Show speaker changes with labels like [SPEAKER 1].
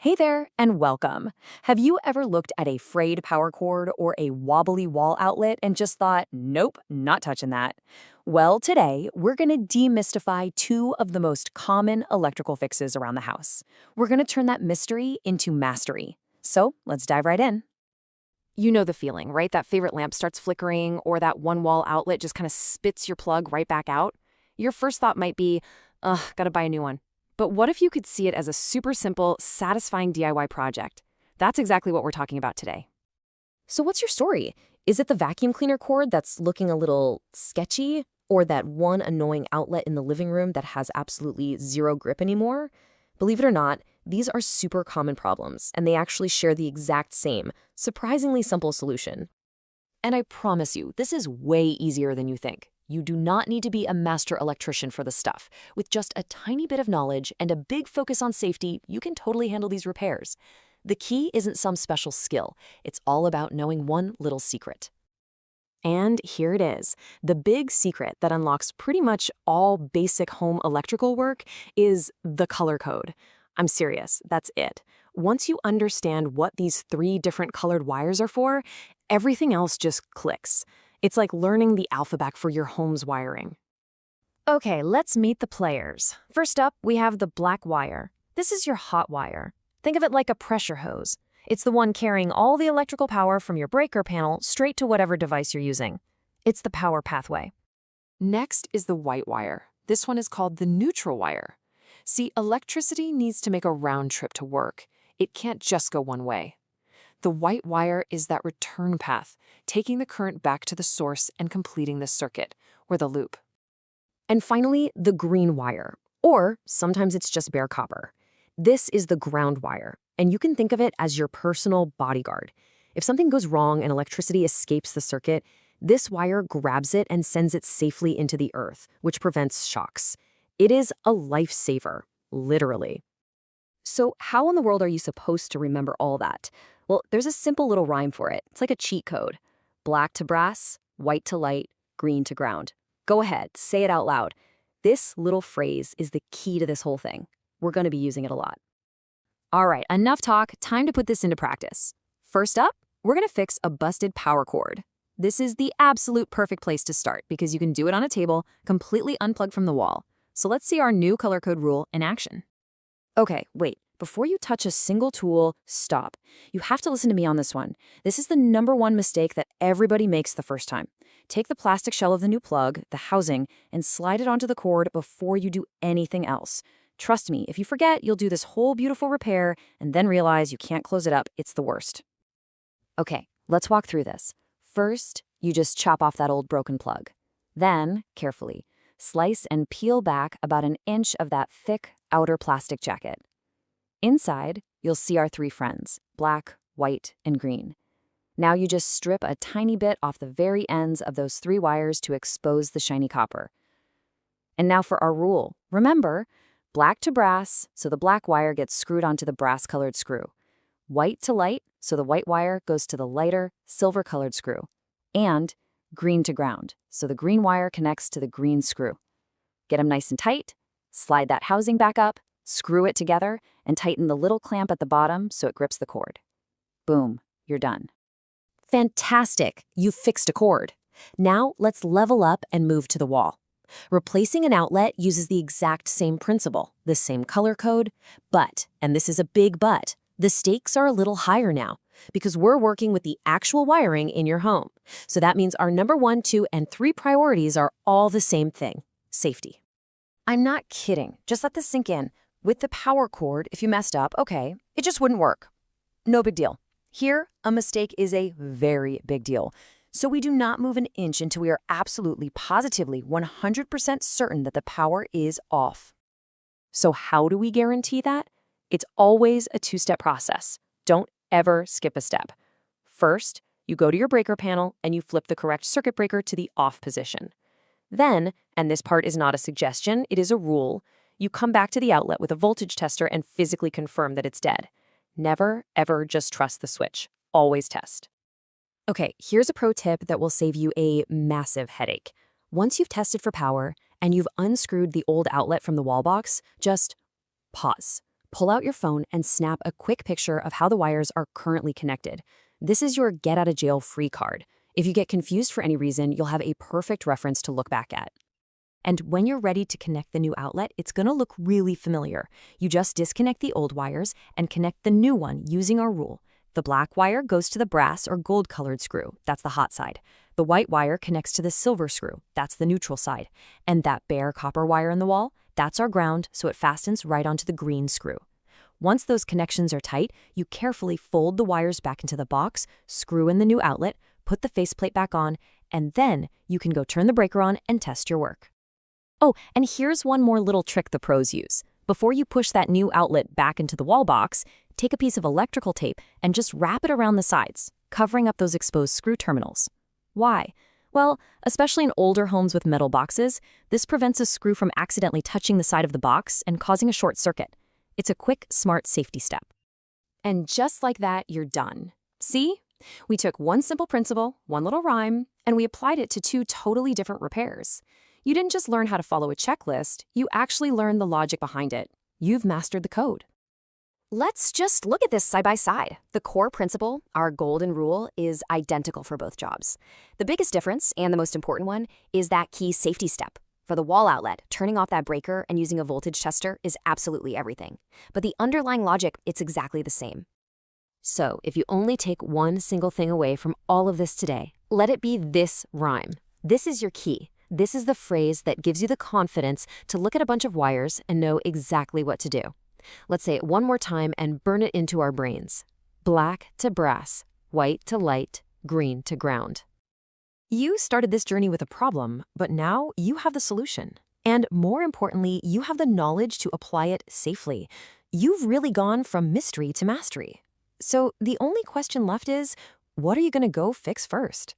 [SPEAKER 1] Hey there, and welcome. Have you ever looked at a frayed power cord or a wobbly wall outlet and just thought, nope, not touching that? Well, today, we're going to demystify two of the most common electrical fixes around the house. We're going to turn that mystery into mastery. So let's dive right in. You know the feeling, right? That favorite lamp starts flickering or that one wall outlet just kind of spits your plug right back out. Your first thought might be, ugh, gotta buy a new one. But what if you could see it as a super simple, satisfying DIY project? That's exactly what we're talking about today. So what's your story? Is it the vacuum cleaner cord that's looking a little sketchy? Or that one annoying outlet in the living room that has absolutely zero grip anymore? Believe it or not, these are super common problems, and they actually share the exact same, surprisingly simple solution. And I promise you, this is way easier than you think. You do not need to be a master electrician for this stuff. With just a tiny bit of knowledge and a big focus on safety, you can totally handle these repairs. The key isn't some special skill. It's all about knowing one little secret. And here it is. The big secret that unlocks pretty much all basic home electrical work is the color code. I'm serious, that's it. Once you understand what these three different colored wires are for, everything else just clicks. It's like learning the alphabet for your home's wiring. Okay, let's meet the players. First up, we have the black wire. This is your hot wire. Think of it like a pressure hose. It's the one carrying all the electrical power from your breaker panel straight to whatever device you're using. It's the power pathway.
[SPEAKER 2] Next is the white wire. This one is called the neutral wire. See, electricity needs to make a round trip to work. It can't just go one way. The white wire is that return path, taking the current back to the source and completing the circuit, or the loop.
[SPEAKER 1] And finally, the green wire, or sometimes it's just bare copper. This is the ground wire, and you can think of it as your personal bodyguard. If something goes wrong and electricity escapes the circuit, this wire grabs it and sends it safely into the earth, which prevents shocks. It is a lifesaver, literally. So how in the world are you supposed to remember all that? Well, there's a simple little rhyme for it. It's like a cheat code. Black to brass, white to light, green to ground. Go ahead, say it out loud. This little phrase is the key to this whole thing. We're going to be using it a lot. All right, enough talk. Time to put this into practice. First up, we're going to fix a busted power cord. This is the absolute perfect place to start because you can do it on a table, completely unplugged from the wall. So let's see our new color code rule in action. Okay, wait. Before you touch a single tool, stop. You have to listen to me on this one. This is the #1 mistake that everybody makes the first time. Take the plastic shell of the new plug, the housing, and slide it onto the cord before you do anything else. Trust me, if you forget, you'll do this whole beautiful repair and then realize you can't close it up. It's the worst. Okay, let's walk through this. First, you just chop off that old broken plug. Then, carefully, slice and peel back about an inch of that thick outer plastic jacket. Inside, you'll see our three friends, black, white, and green. Now you just strip a tiny bit off the very ends of those three wires to expose the shiny copper. And now for our rule. Remember, black to brass, so the black wire gets screwed onto the brass-colored screw. White to light, so the white wire goes to the lighter, silver-colored screw. And green to ground, so the green wire connects to the green screw. Get them nice and tight, slide that housing back up, screw it together, and tighten the little clamp at the bottom so it grips the cord. Boom, you're done. Fantastic, you fixed a cord. Now let's level up and move to the wall. Replacing an outlet uses the exact same principle, the same color code, but, and this is a big but, the stakes are a little higher now because we're working with the actual wiring in your home. So that means our #1, 2, and 3 priorities are all the same thing, safety. I'm not kidding, just let this sink in. With the power cord, if you messed up, okay, it just wouldn't work. No big deal. Here, a mistake is a very big deal. So we do not move an inch until we are absolutely, positively, 100% certain that the power is off. So how do we guarantee that? It's always a two-step process. Don't ever skip a step. First, you go to your breaker panel and you flip the correct circuit breaker to the off position. Then, and this part is not a suggestion, it is a rule, you come back to the outlet with a voltage tester and physically confirm that it's dead. Never, ever just trust the switch. Always test. Okay, here's a pro tip that will save you a massive headache. Once you've tested for power and you've unscrewed the old outlet from the wall box, just pause. Pull out your phone and snap a quick picture of how the wires are currently connected. This is your get out of jail free card. If you get confused for any reason, you'll have a perfect reference to look back at. And when you're ready to connect the new outlet, it's going to look really familiar. You just disconnect the old wires and connect the new one using our rule. The black wire goes to the brass or gold-colored screw. That's the hot side. The white wire connects to the silver screw. That's the neutral side. And that bare copper wire in the wall, that's our ground, so it fastens right onto the green screw. Once those connections are tight, you carefully fold the wires back into the box, screw in the new outlet, put the faceplate back on, and then you can go turn the breaker on and test your work. Oh, and here's one more little trick the pros use. Before you push that new outlet back into the wall box, take a piece of electrical tape and just wrap it around the sides, covering up those exposed screw terminals. Why? Well, especially in older homes with metal boxes, this prevents a screw from accidentally touching the side of the box and causing a short circuit. It's a quick, smart safety step. And just like that, you're done. See? We took one simple principle, one little rhyme, and we applied it to two totally different repairs. You didn't just learn how to follow a checklist, you actually learned the logic behind it. You've mastered the code. Let's just look at this side by side. The core principle, our golden rule, is identical for both jobs. The biggest difference, and the most important one, is that key safety step. For the wall outlet, turning off that breaker and using a voltage tester is absolutely everything. But the underlying logic, it's exactly the same. So, if you only take one single thing away from all of this today, let it be this rhyme. This is your key. This is the phrase that gives you the confidence to look at a bunch of wires and know exactly what to do. Let's say it one more time and burn it into our brains. Black to brass, white to light, green to ground. You started this journey with a problem, but now you have the solution. And more importantly, you have the knowledge to apply it safely. You've really gone from mystery to mastery. So the only question left is, what are you going to go fix first?